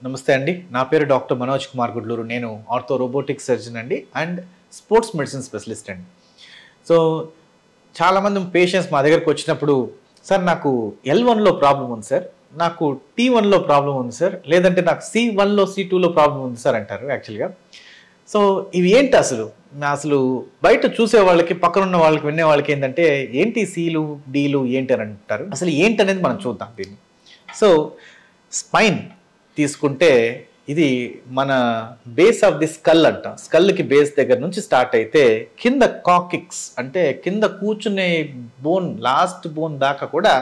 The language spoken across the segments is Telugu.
నమస్తే అండి. నా పేరు డాక్టర్ మనోజ్ కుమార్ గుడ్లూరు. నేను ఆర్థో రోబోటిక్ సర్జన్ అండి అండ్ స్పోర్ట్స్ మెడిసిన్ స్పెషలిస్ట్ అండి. సో చాలామంది పేషెంట్స్ మా దగ్గరకు వచ్చినప్పుడు, సార్ నాకు L1లో ప్రాబ్లం ఉంది సార్, నాకు T1లో ప్రాబ్లం ఉంది సార్, లేదంటే నాకు C1లో C2లో ప్రాబ్లం ఉంది సార్ అంటారు యాక్చువల్గా. సో ఇవి ఏంటి అసలు బయట చూసే వాళ్ళకి, పక్కన ఉన్న వాళ్ళకి, వినే వాళ్ళకి ఏంటంటే ఏంటి Cలు Dలు ఏంటి అని అంటారు. అసలు ఏంటనేది మనం చూద్దాం దీన్ని. సో స్పైన్ తీసుకుంటే ఇది మన బేస్ ఆఫ్ ది స్కల్ అంటాం. స్కల్కి బేస్ దగ్గర నుంచి స్టార్ట్ అయితే కింద కాకిక్స్ అంటే కింద కూర్చునే బోన్, లాస్ట్ బోన్ దాకా కూడా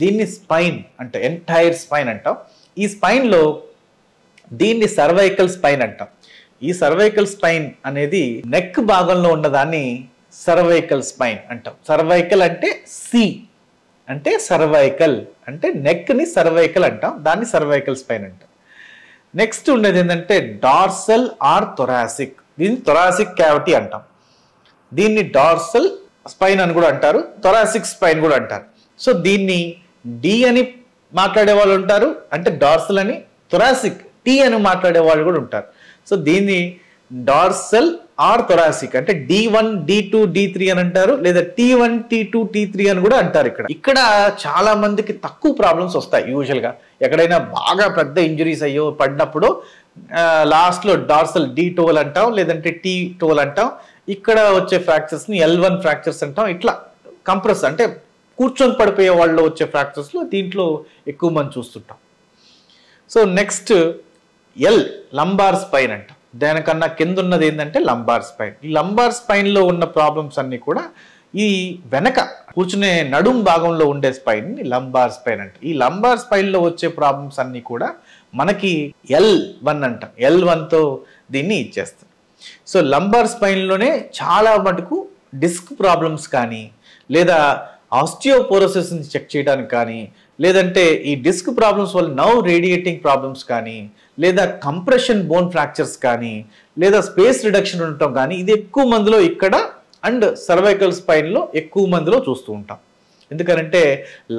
దీన్ని స్పైన్ అంటే ఎంటైర్ స్పైన్ అంటాం. ఈ స్పైన్లో దీన్ని సర్వైకల్ స్పైన్ అంటాం. ఈ సర్వైకల్ స్పైన్ అనేది నెక్ భాగంలో ఉన్నదాన్ని సర్వైకల్ స్పైన్ అంటాం. సర్వైకల్ అంటే సి అంటే సర్వైకల్ అంటే నెక్ని సర్వైకల్ అంటాం, దాన్ని సర్వైకల్ స్పైన్ అంటాం. నెక్స్ట్ ఉండేది ఏంటంటే డార్సల్ ఆర్ థొరాసిక్, దీన్ని థొరాసిక్ క్యావిటీ అంటాం. దీన్ని డార్సల్ స్పైన్ అని కూడా అంటారు, థొరాసిక్ స్పైన్ కూడా అంటారు. సో దీన్ని డి అని మాట్లాడే వాళ్ళు ఉంటారు, అంటే డార్సల్ అని. థొరాసిక్ టీ అని మాట్లాడే వాళ్ళు కూడా ఉంటారు. సో దీన్ని డార్సల్ ఆర్ థొరాసిక్ అంటే D1 D2 D3 అని అంటారు, లేదా T1 T2 T3 అని కూడా అంటారు. ఇక్కడ చాలా మందికి తక్కువ ప్రాబ్లమ్స్ వస్తాయి. యూజువల్గా ఎక్కడైనా బాగా పెద్ద ఇంజరీస్ అయ్యో పడినప్పుడు లాస్ట్లో డార్సల్ D12 అంటాం, లేదంటే T12 అంటాం. ఇక్కడ వచ్చే ఫ్రాక్చర్స్ని L1 ఫ్రాక్చర్స్ అంటాం. ఇట్లా కంప్రెస్ అంటే కూర్చొని పడిపోయే వాళ్ళు వచ్చే ఫ్రాక్చర్స్లో దీంట్లో ఎక్కువ మంది చూస్తుంటాం. సో నెక్స్ట్ లంబార్ స్పైన్ అంటాం. దానికన్నా కింద ఉన్నది ఏంటంటే లంబార్ స్పైన్. ఈ లంబార్ స్పైన్లో ఉన్న ప్రాబ్లమ్స్ అన్నీ కూడా ఈ వెనక కూర్చునే నడుం భాగంలో ఉండే స్పైన్ని లంబార్ స్పైన్ అంటాం. ఈ లంబార్ స్పైన్లో వచ్చే ప్రాబ్లమ్స్ అన్నీ కూడా మనకి L1 అంటాం. L1తో దీన్ని ఇచ్చేస్తాం. సో లంబార్ స్పైన్లోనే చాలా మటుకు డిస్క్ ప్రాబ్లమ్స్ కానీ, లేదా ఆస్టియోపోరోసిస్ని చెక్ చేయడానికి కానీ, లేదంటే ఈ డిస్క్ ప్రాబ్లమ్స్ వల్ల నర్వ్ రేడియేటింగ్ ప్రాబ్లమ్స్ కానీ, లేదా కంప్రెషన్ బోన్ ఫ్రాక్చర్స్ కానీ, లేదా స్పేస్ రిడక్షన్ ఉండటం కానీ, ఇది ఎక్కువ మందిలో ఇక్కడ అండ్ సర్వైకల్ స్పైన్లో ఎక్కువ మందిలో చూస్తూ ఉంటాం. ఎందుకంటే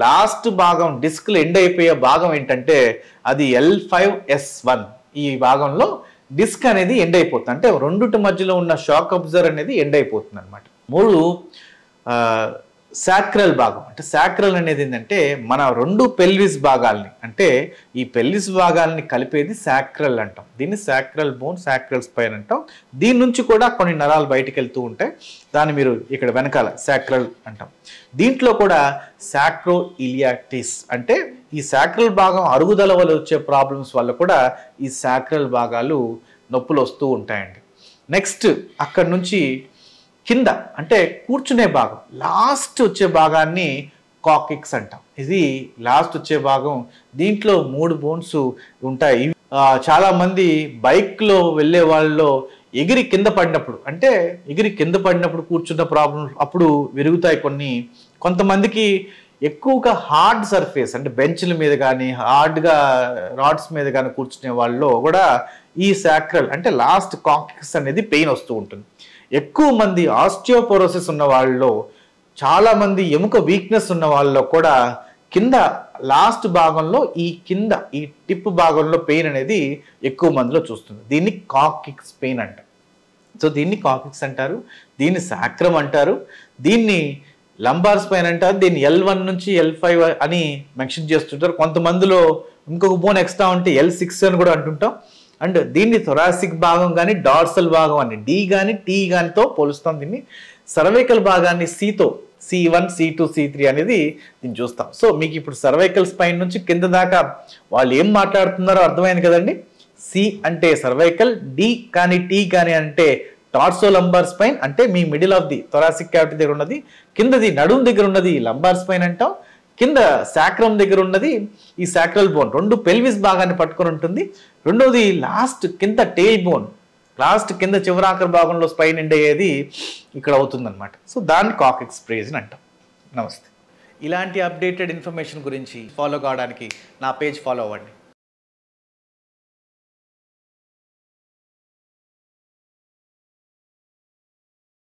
లాస్ట్ భాగం డిస్క్లు ఎండ్ అయిపోయే భాగం ఏంటంటే అది L5S1. ఈ భాగంలో డిస్క్ అనేది ఎండ్ అయిపోతుంది, అంటే రెండుటి మధ్యలో ఉన్న షాక్ అబ్జర్వర్ అనేది ఎండ్ అయిపోతుంది అనమాట. మూడు సాక్రల్ భాగం. అంటే సాక్రల్ అనేది ఏంటంటే మన రెండు పెల్విస్ భాగాల్ని, అంటే ఈ పెల్విస్ భాగాల్ని కలిపేది సాక్రల్ అంటాం. దీన్ని సాక్రల్ బోన్, సాక్రల్ స్పైన్ అంటాం. దీని నుంచి కూడా కొన్ని నరాలు బయటికి వెళ్తూ ఉంటాయి, దాన్ని మీరు ఇక్కడ వెనకాల సాక్రల్ అంటాం. దీంట్లో కూడా సాక్రో ఇలియాక్టిస్ అంటే ఈ సాక్రల్ భాగం అరుగుదల వల్ల వచ్చే ప్రాబ్లమ్స్ వల్ల కూడా ఈ సాక్రల్ భాగాలు నొప్పులు వస్తూ ఉంటాయండి. నెక్స్ట్ అక్కడ నుంచి కింద అంటే కూర్చునే భాగం, లాస్ట్ వచ్చే భాగాన్ని కాకిక్స్ అంటాం. ఇది లాస్ట్ వచ్చే భాగం. దీంట్లో 3 బోన్స్ ఉంటాయి. చాలా మంది బైక్లో వెళ్ళే వాళ్ళలో ఎగిరి కింద పడినప్పుడు, అంటే ఎగిరి కింద పడినప్పుడు కూర్చున్న ప్రాబ్లమ్స్ అప్పుడు విరుగుతాయి కొంతమందికి. ఎక్కువగా హార్డ్ సర్ఫేస్ అంటే బెంచ్ల మీద కానీ, హార్డ్గా రాడ్స్ మీద కానీ కూర్చునే వాళ్ళలో కూడా ఈ సాక్రల్ అంటే లాస్ట్ కాకిక్స్ అనేది పెయిన్ వస్తూ ఉంటుంది. ఎక్కువ మంది ఆస్టియోపోరోసిస్ ఉన్న వాళ్ళలో, చాలా మంది ఎముక వీక్నెస్ ఉన్న వాళ్ళలో కూడా కింద లాస్ట్ భాగంలో ఈ కింద ఈ టిప్ భాగంలో పెయిన్ అనేది ఎక్కువ మందిలో చూస్తుంది. దీన్ని కాకిక్స్ పెయిన్ అంటారు. సో దీన్ని కాకిక్స్ అంటారు, దీన్ని సాక్రమ్ అంటారు, దీన్ని లంబార్ స్పైన్ అంటారు. దీన్ని L1 నుంచి L5 అని మెన్షన్ చేస్తుంటారు. కొంతమందిలో ఇంకొక బోన్ ఎక్స్ట్రా ఉంటే L6 అని కూడా అంటుంటాం. అండ్ దీన్ని థొరాసిక్ భాగం కానీ, డార్సల్ భాగం అని D కానీ T కానితో పోలుస్తాం. దీన్ని సర్వైకల్ భాగాన్ని Cతో, C1 C2 C3 అనేది దీన్ని చూస్తాం. సో మీకు ఇప్పుడు సర్వైకల్ స్పైన్ నుంచి కింద దాకా వాళ్ళు ఏం మాట్లాడుతున్నారో అర్థమైంది కదండి. C అంటే సర్వైకల్, D కానీ T కానీ అంటే టార్సో లంబార్ స్పైన్ అంటే మీ middle of the thoracic cavity దగ్గర ఉన్నది, కిందది నడుం దగ్గర ఉన్నది లంబార్ స్పైన్ అంటాం, కింద సాక్రమ్ దగ్గర ఉన్నది ఈ సాక్రల్ బోన్, రెండు పెల్విస్ భాగాన్ని పట్టుకొని ఉంటుంది. రెండోది లాస్ట్ కింద టెయిల్ బోన్, లాస్ట్ కింద చివరాఖరి భాగంలో స్పైన్ ఎండ్ అయ్యేది ఇక్కడ అవుతుందన్నమాట. సో దాన్ని కాకిక్స్ ప్రేజ్ అంటాం. నమస్తే. ఇలాంటి అప్డేటెడ్ ఇన్ఫర్మేషన్ గురించి ఫాలో కావడానికి నా పేజ్ ఫాలో అవ్వండి.